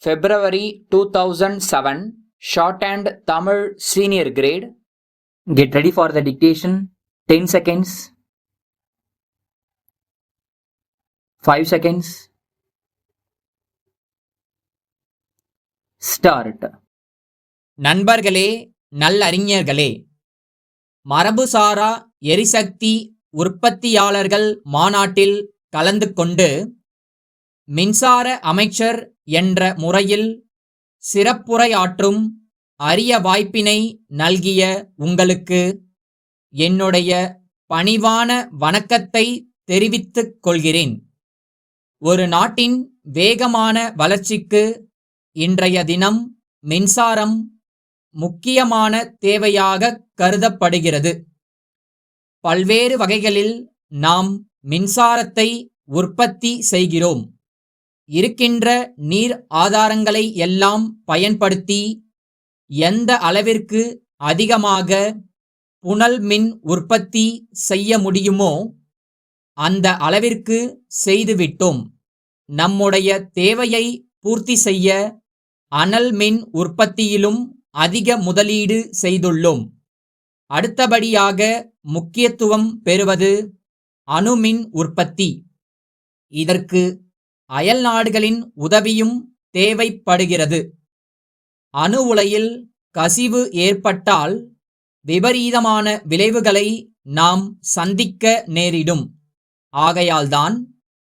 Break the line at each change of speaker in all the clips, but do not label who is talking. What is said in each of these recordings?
February 2007, Shorthand Tamil Senior Grade. Get ready for the dictation. 10 seconds. 5 seconds. Start.
நண்பர்களே, நல்லறிஞர்களே, மரபுசாரா எரிசக்தி உற்பத்தியாளர்கள் மாநாட்டில் கலந்து கொண்டு மின்சார அமைச்சர் என்ற முறையில் சிறப்புரையாற்றும் அரிய வாய்ப்பினை நல்கிய உங்களுக்கு என்னுடைய பணிவான வணக்கத்தை தெரிவித்துக் கொள்கிறேன். ஒரு நாட்டின் வேகமான வளர்ச்சிக்கு இன்றைய தினம் மின்சாரம் முக்கியமான தேவையாக கருதப்படுகிறது. பல்வேறு வகைகளில் நாம் மின்சாரத்தை உற்பத்தி செய்கிறோம். இருக்கின்ற நீர் ஆதாரங்களை எல்லாம் பயன்படுத்தி எந்த அளவிற்கு அதிகமாக புனல் மின் உற்பத்தி செய்ய முடியுமோ அந்த அளவிற்கு செய்துவிட்டோம். நம்முடைய தேவையை பூர்த்தி செய்ய அனல் மின் உற்பத்தியிலும் அதிக முதலீடு செய்துள்ளோம். அடுத்தபடியாக முக்கியத்துவம் பெறுவது அணுமின் உற்பத்தி. இதற்கு அயல் நாடுகளின் உதவியும் தேவைப்படுகிறது. அணு உலையில் கசிவு ஏற்பட்டால் விபரீதமான விளைவுகளை நாம் சந்திக்க நேரிடும். ஆகையால்தான்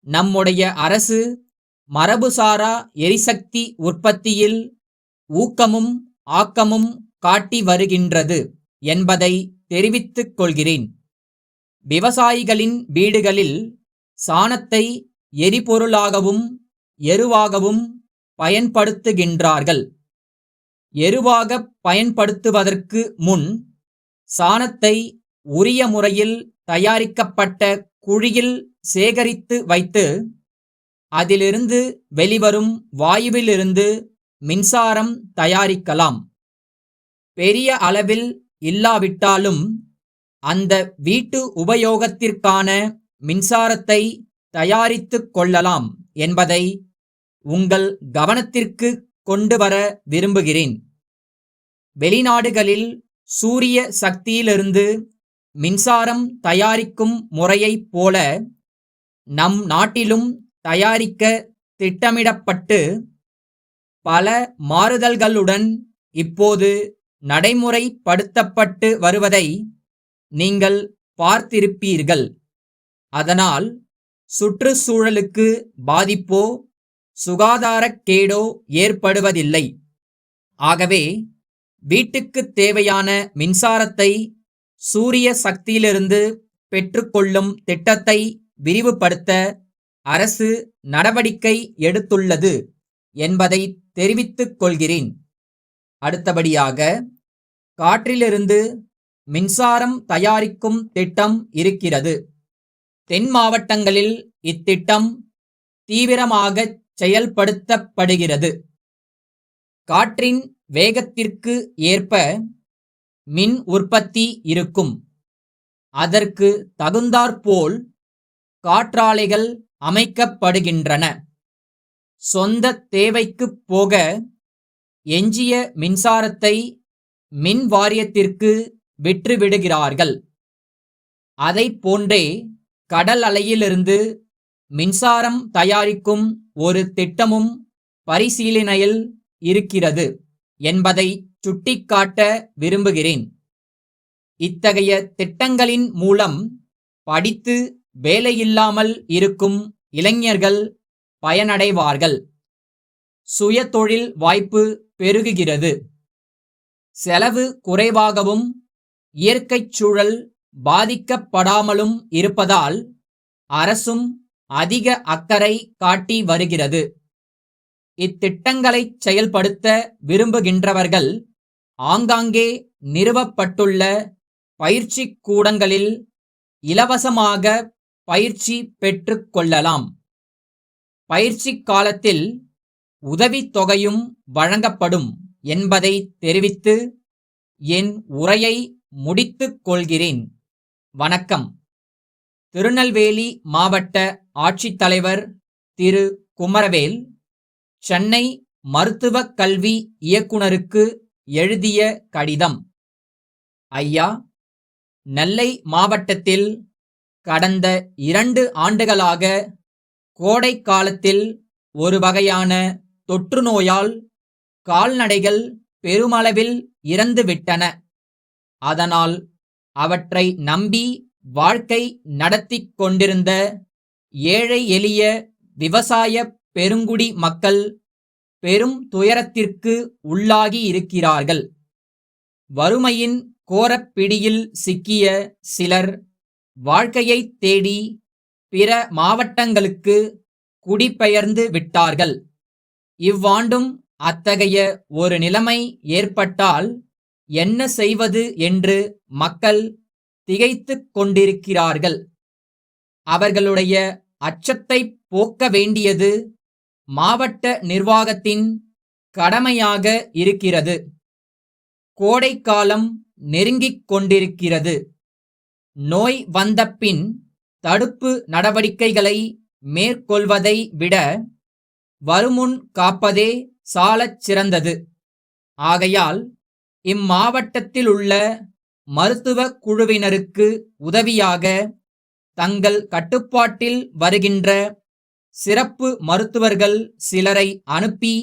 நம்முடைய அரசு மரபுசாரா எரிசக்தி உற்பத்தியில் ஊக்கமும் ஆக்கமும் காட்டி வருகின்றது என்பதை தெரிவித்துக் கொள்கிறேன். விவசாயிகளின் வீடுகளில் சாணத்தை எரிபொருளாகவும் எருவாகவும் பயன்படுத்துகின்றார்கள். எருவாக பயன்படுத்துவதற்கு முன் சாணத்தை உரிய முறையில் தயாரிக்கப்பட்ட குழியில் சேகரித்து வைத்து அதிலிருந்து வெளிவரும் வாயுவிலிருந்து மின்சாரம் தயாரிக்கலாம். பெரிய அளவில் இல்லாவிட்டாலும் அந்த வீட்டு உபயோகத்திற்கான மின்சாரத்தை தயாரித்துக் கொள்ளலாம் என்பதை உங்கள் கவனத்திற்கு கொண்டு வர விரும்புகிறேன். வெளிநாடுகளில் சூரிய சக்தியிலிருந்து மின்சாரம் தயாரிக்கும் முறையைப் போல நம் நாட்டிலும் தயாரிக்க திட்டமிடப்பட்டு பல மாறுதல்களுடன் இப்போது நடைமுறைப்படுத்தப்பட்டு வருவதை நீங்கள் பார்த்திருப்பீர்கள். அதனால் சுற்றுச்சூழலுக்கு பாதிப்போ சுகாதாரக் கேடோ ஏற்படுவதில்லை. ஆகவே வீட்டுக்கு தேவையான மின்சாரத்தை சூரிய சக்தியிலிருந்து பெற்றுக்கொள்ளும் திட்டத்தை விரிவுபடுத்த அரசு நடவடிக்கை எடுத்துள்ளது என்பதை தெரிவித்துக் கொள்கிறேன். அடுத்தபடியாக காற்றிலிருந்து மின்சாரம் தயாரிக்கும் திட்டம் இருக்கிறது. தென் மாவட்டங்களில் இத்திட்டம் தீவிரமாக செயல்படுத்தப்படுகிறது. காற்றின் வேகத்திற்கு ஏற்ப மின் உற்பத்தி இருக்கும். அதற்கு தகுந்தாற்போல் காற்றாலைகள் அமைக்கப்படுகின்றன. சொந்த தேவைக்கு போக எஞ்சிய மின்சாரத்தை மின் வாரியத்திற்கு விற்றுவிடுகிறார்கள். அதை போன்றே கடல் அலையிலிருந்து மின்சாரம் தயாரிக்கும் ஒரு திட்டமும் பரிசீலனையில் இருக்கிறது என்பதை சுட்டிக்காட்ட விரும்புகிறேன். இத்தகைய திட்டங்களின் மூலம் படித்து வேலையில்லாமல் இருக்கும் இளைஞர்கள் பயனடைவார்கள். சுயதொழில் வாய்ப்பு பெருகுகிறது. செலவு குறைவாகவும் இயற்கைச் சூழல் பாதிக்கப்படாமலும் இருப்பதால் அரசும் அதிக அக்கறை காட்டி வருகிறது. இத்திட்டங்களை செயல்படுத்த விரும்புகின்றவர்கள் ஆங்காங்கே நிறுவப்பட்டுள்ள பயிற்சி கூடங்களில் இலவசமாக பயிற்சி பெற்றுக் கொள்ளலாம். பயிற்சி காலத்தில் உதவித்தொகையும் வழங்கப்படும் என்பதை தெரிவித்து என் உரையை முடித்துக் கொள்கிறேன். வணக்கம். திருநெல்வேலி மாவட்ட ஆட்சித்தலைவர் திரு குமரவேல், சென்னை மருத்துவக் கல்வி இயக்குனருக்கு எழுதிய கடிதம். ஐயா, நெல்லை மாவட்டத்தில் கடந்த 2 ஆண்டுகளாக கோடை காலத்தில் ஒரு வகையான தொற்று நோயால் கால்நடைகள் பெருமளவில் இறந்துவிட்டன. அதனால் அவற்றை நம்பி வாழ்க்கை நடத்திக் கொண்டிருந்த ஏழை எளிய விவசாய பெருங்குடி மக்கள் பெரும் துயரத்திற்கு உள்ளாகி இருக்கிறார்கள். வறுமையின் கோரப் பிடியில் சிக்கிய சிலர் வாழ்க்கையைத் தேடி பிற மாவட்டங்களுக்கு குடிபெயர்ந்து விட்டார்கள். இவ்வாண்டும் அத்தகைய ஒரு நிலைமை ஏற்பட்டால் என்ன செய்வது என்று மக்கள் திகைத்துக் கொண்டிருக்கிறார்கள். அவர்களுடைய அச்சத்தைப் போக்க வேண்டியது மாவட்ட நிர்வாகத்தின் கடமையாக இருக்கிறது. கோடைக்காலம் நெருங்கிக் கொண்டிருக்கிறது. நோய் வந்தபின் தடுப்பு நடவடிக்கைகளை மேற்கொள்வதை விட வருமுன் காப்பதே சாலச் சிறந்தது. ஆகையால் இம்மாவட்டத்திலுள்ள மருத்துவ குழுவினருக்கு உதவியாக தங்கள் கட்டுப்பாட்டில் வருகின்ற சிறப்பு மருத்துவர்கள் சிலரை அனுப்பி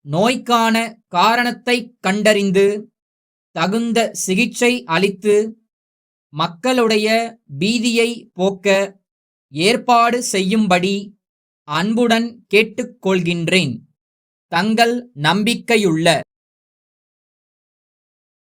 நோய்க்கான காரணத்தைக் கண்டறிந்து தகுந்த சிகிச்சை அளித்து மக்களுடைய பீதியை போக்க ஏற்பாடு செய்யும்படி அன்புடன் கேட்டுக்கொள்கின்றேன். தங்கள் நம்பிக்கையுள்ள